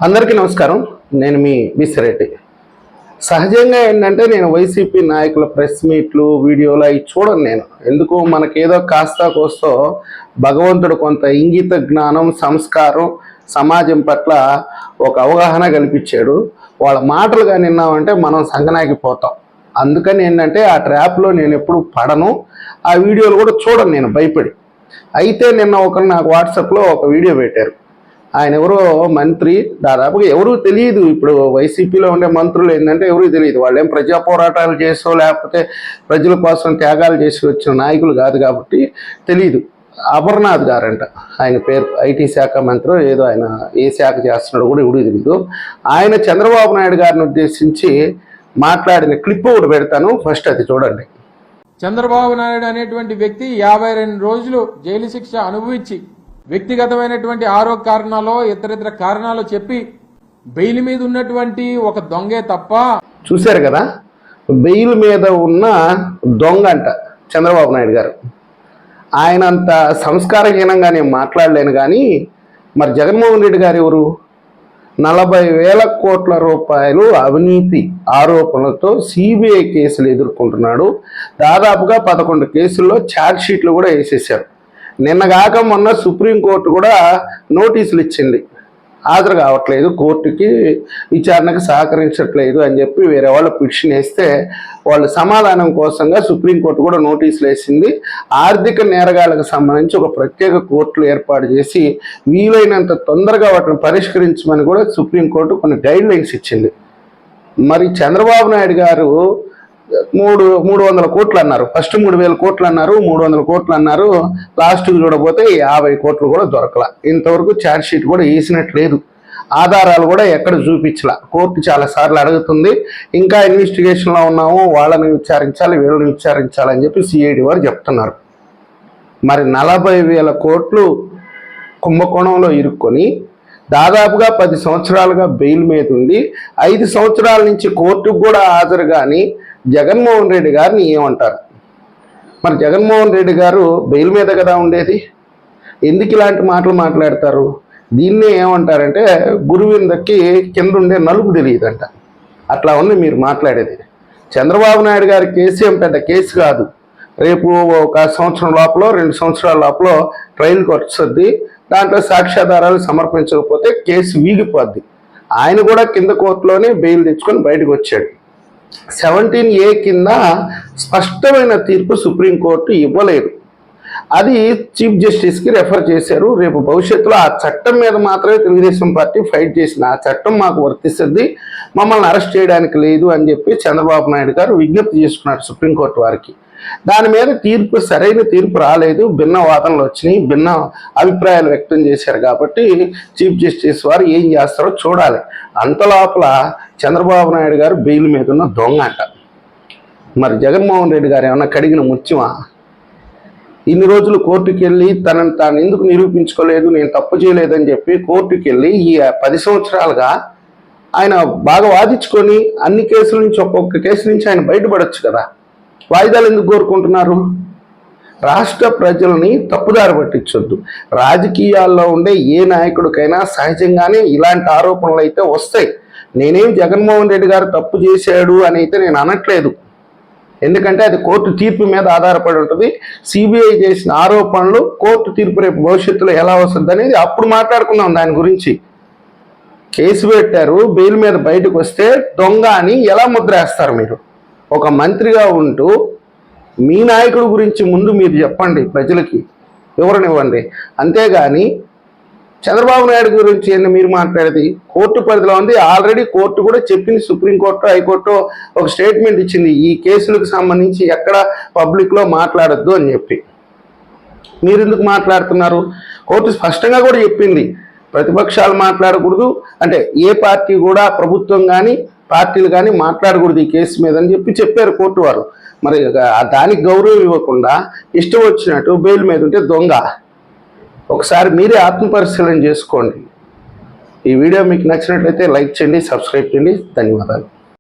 అందరికీ నమస్కారం. నేను మీ విసిరెడ్డి. సహజంగా ఏంటంటే నేను వైసీపీ నాయకుల ప్రెస్ మీట్లు వీడియోలు అవి చూడను. నేను ఎందుకు మనకేదో కాస్తా కోస్తో భగవంతుడు కొంత ఇంగిత జ్ఞానం సంస్కారం సమాజం పట్ల ఒక అవగాహన కల్పించాడు. వాళ్ళ మాటలుగా విన్నామంటే మనం సంగనాగిపోతాం. అందుకని ఏంటంటే ఆ ట్రాప్లో నేను ఎప్పుడు పడను. ఆ వీడియోలు కూడా చూడను నేను భయపడి. అయితే నిన్న ఒకరు నాకు వాట్సాప్లో ఒక వీడియో పెట్టారు. ఆయన ఎవరో మంత్రి, దాదాపుగా ఎవరూ తెలియదు. ఇప్పుడు వైసీపీలో ఉండే మంత్రులు ఏంటంటే ఎవరూ తెలియదు. వాళ్ళేం ప్రజా పోరాటాలు చేసో లేకపోతే ప్రజల కోసం త్యాగాలు చేసి వచ్చిన నాయకులు కాదు కాబట్టి తెలియదు. అమర్నాథ్ గారంట ఆయన పేరు. ఐటీ శాఖ మంత్రి ఏదో, ఆయన ఏ శాఖ చేస్తున్నాడో కూడా ఎవడూ తెలియదు. ఆయన చంద్రబాబు నాయుడు గారిని ఉద్దేశించి మాట్లాడిన క్లిప్ ఒకటి పెడతాను, ఫస్ట్ అది చూడండి. చంద్రబాబు నాయుడు అనేటువంటి వ్యక్తి 52 రోజులు జైలు శిక్ష అనుభవించి వ్యక్తిగతమైనటువంటి ఆరోగ్య కారణాలు ఇతరితర కారణాలు చెప్పి బెయిల్ మీద ఉన్నటువంటి ఒక దొంగే తప్ప. చూశారు కదా, బెయిల్ మీద ఉన్న దొంగ అంట చంద్రబాబు నాయుడు గారు. ఆయన అంత సంస్కారహీనంగా నేను మాట్లాడలేను. కానీ మరి జగన్మోహన్ రెడ్డి గారు ఎవరు? 40,000 కోట్ల రూపాయలు అవినీతి ఆరోపణలతో సిబిఐ కేసులు ఎదుర్కొంటున్నాడు. దాదాపుగా 11 కేసుల్లో ఛార్జ్ షీట్లు కూడా వేసేసారు. నిన్నగాక మొన్న సుప్రీంకోర్టు కూడా నోటీసులు ఇచ్చింది, హాజరు కావట్లేదు, కోర్టుకి విచారణకు సహకరించట్లేదు అని చెప్పి వేరే వాళ్ళు పిటిషన్ వేస్తే వాళ్ళు సమాధానం కోసంగా సుప్రీంకోర్టు కూడా నోటీసులు వేసింది. ఆర్థిక నేరగాళ్లకు సంబంధించి ఒక ప్రత్యేక కోర్టులు ఏర్పాటు చేసి వీలైనంత తొందరగా వాటిని పరిష్కరించమని కూడా సుప్రీంకోర్టు కొన్ని గైడ్ లైన్స్ ఇచ్చింది. మరి చంద్రబాబు నాయుడు గారు 300 కోట్లు అన్నారు, ఫస్ట్ 3,000 కోట్లు అన్నారు, 300 కోట్లు అన్నారు, లాస్ట్కి చూడబోతే 50 కోట్లు కూడా దొరకల. ఇంతవరకు ఛార్జ్ షీట్ కూడా వేసినట్లేదు, ఆధారాలు కూడా ఎక్కడ చూపించలా. కోర్టు చాలాసార్లు అడుగుతుంది, ఇంకా ఇన్వెస్టిగేషన్లో ఉన్నాము, వాళ్ళని విచారించాలి వీళ్ళని విచారించాలని చెప్పి సిఐడి వారు చెప్తున్నారు. మరి 40,000 కోట్లు కుంభకోణంలో ఇరుక్కొని దాదాపుగా 10 సంవత్సరాలుగా బెయిల్ మీద ఉండి 5 సంవత్సరాల నుంచి కోర్టుకు కూడా హాజరు కానీ జగన్మోహన్ రెడ్డి గారిని ఏమంటారు? మరి జగన్మోహన్ రెడ్డి గారు బెయిల్ మీద కదా ఉండేది, ఎందుకు ఇలాంటి మాటలు మాట్లాడతారు? దీన్నే ఏమంటారంటే గురువిందకి కింద ఉండే నలుపు తెలియదంట. అట్లా ఉంది మీరు మాట్లాడేది. చంద్రబాబు నాయుడు గారి కేసు ఏం పెద్ద కేసు కాదు. రేపు ఒక సంవత్సరం లోపల 2 సంవత్సరాల లోపల ట్రయల్కి వస్తుంది. దాంట్లో సాక్ష్యాధారాలు సమర్పించకపోతే కేసు వీగిపోద్ది. ఆయన కూడా కింద కోర్టులోనే బెయిల్ తెచ్చుకొని బయటకు వచ్చాడు. 17A కింద స్పష్టమైన తీర్పు సుప్రీంకోర్టు ఇవ్వలేదు. అది చీఫ్ జస్టిస్కి రెఫర్ చేశారు. రేపు భవిష్యత్తులో ఆ చట్టం మీద మాత్రమే తెలుగుదేశం పార్టీ ఫైట్ చేసిన, ఆ చట్టం మాకు వర్తిస్తుంది, మమ్మల్ని అరెస్ట్ చేయడానికి లేదు అని చెప్పి చంద్రబాబు నాయుడు గారు విజ్ఞప్తి చేసుకున్నారు సుప్రీంకోర్టు వారికి. దాని మీద తీర్పు సరైన తీర్పు రాలేదు, భిన్న వాదనలు వచ్చినాయి, భిన్న అభిప్రాయాలు వ్యక్తం చేశారు. కాబట్టి చీఫ్ జస్టిస్ వారు ఏం చేస్తారో చూడాలి. అంతలోపల చంద్రబాబు నాయుడు గారు బెయిల్ మీద ఉన్న దొంగ అంట. మరి జగన్మోహన్ రెడ్డి గారు ఏమన్నా కడిగిన ముత్యమా? ఇన్ని రోజులు కోర్టుకు వెళ్ళి తనను తాను ఎందుకు నిరూపించుకోలేదు, నేను తప్పు చేయలేదని చెప్పి కోర్టుకు వెళ్ళి ఈ 10 సంవత్సరాలుగా ఆయన బాగా వాదించుకొని అన్ని కేసుల నుంచి ఒక్కొక్క కేసు నుంచి ఆయన బయటపడవచ్చు కదా. వాయిదాలు ఎందుకు కోరుకుంటున్నారు? రాష్ట్ర ప్రజల్ని తప్పుదారి పట్టించొద్దు. రాజకీయాల్లో ఉండే ఏ నాయకుడికైనా సహజంగానే ఇలాంటి ఆరోపణలు అయితే వస్తాయి. నేనేం జగన్మోహన్ రెడ్డి గారు తప్పు చేశాడు అని అయితే నేను అనట్లేదు. ఎందుకంటే అది కోర్టు తీర్పు మీద ఆధారపడి ఉంటుంది. సిబిఐ చేసిన ఆరోపణలు కోర్టు తీర్పు రేపు భవిష్యత్తులో ఎలా వస్తుంది అనేది అప్పుడు మాట్లాడుకున్నాం. దాని గురించి కేసు పెట్టారు, బెయిల్ మీద బయటకు వస్తే దొంగ అని ఎలా ముద్ర వేస్తారు మీరు? ఒక మంత్రిగా ఉంటూ మీ నాయకుడి గురించి ముందు మీరు చెప్పండి, ప్రజలకి వివరణివ్వండి. అంతేగాని చంద్రబాబు నాయుడు గురించి ఏంటి మీరు మాట్లాడేది? కోర్టు పరిధిలో ఉంది. ఆల్రెడీ కోర్టు కూడా చెప్పింది, సుప్రీంకోర్టు హైకోర్టు ఒక స్టేట్మెంట్ ఇచ్చింది, ఈ కేసులకు సంబంధించి ఎక్కడ పబ్లిక్లో మాట్లాడొద్దు అని చెప్పి. మీరు ఎందుకు మాట్లాడుతున్నారు? కోర్టు స్పష్టంగా కూడా చెప్పింది, ప్రతిపక్షాలు మాట్లాడకూడదు, అంటే ఏ పార్టీ కూడా ప్రభుత్వం కానీ పార్టీలు కానీ మాట్లాడకూడదు ఈ కేసు మీద అని చెప్పారు కోర్టు వారు. మరి దానికి గౌరవం ఇవ్వకుండా ఇష్టం వచ్చినట్టు బెయిల్ మీద ఉంటే దొంగ. ఒకసారి మీరే ఆత్మపరిశీలన చేసుకోండి. ఈ వీడియో మీకు నచ్చినట్లయితే లైక్ చేయండి, సబ్స్క్రైబ్ చేయండి. ధన్యవాదాలు.